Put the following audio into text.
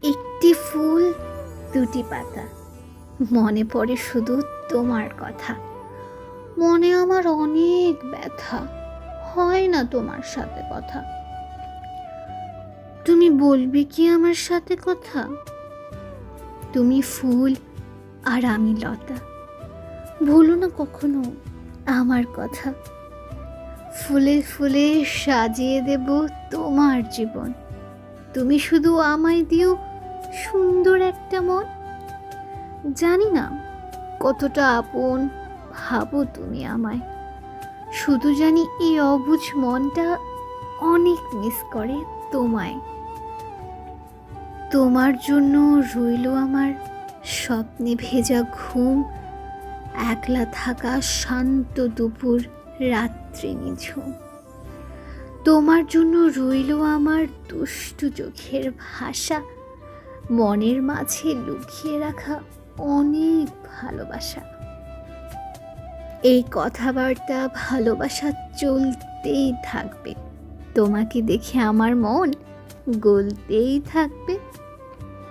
একটি ফুল, দুটি পাতা, মনে পড়ে শুধু তোমার কথা। মনে আমার অনেক ব্যথা, হয় না তোমার সাথে কথা। তুমি বলবে কি আমার সাথে কথা? তুমি ফুল আর আমি লতা, ভুলো না কখনো আমার কথা। ফুলে ফুলে সাজিয়ে দেব তোমার জীবন। তুমি শুধু আমায় দিও সুন্দর একটা মন। জানি না কতটা আপন ভাবো তুমি আমায়, শুধু জানি এই অবুঝ মনটা অনেক মিস করে তোমায়। তোমার জন্য রইল আমার স্বপ্নে ভেজা ঘুম, একলা থাকা শান্ত দুপুর, রাত্রি নিঝুম। তোমার জন্য রইল আমার দুষ্টু চোখের ভাষা, মনের মাঝে লুকিয়ে রাখা অনেক ভালোবাসা। এই কথাবার্তা ভালোবাসা চলতেই থাকবে, তোমাকে দেখে আমার মন গলতেই থাকবে।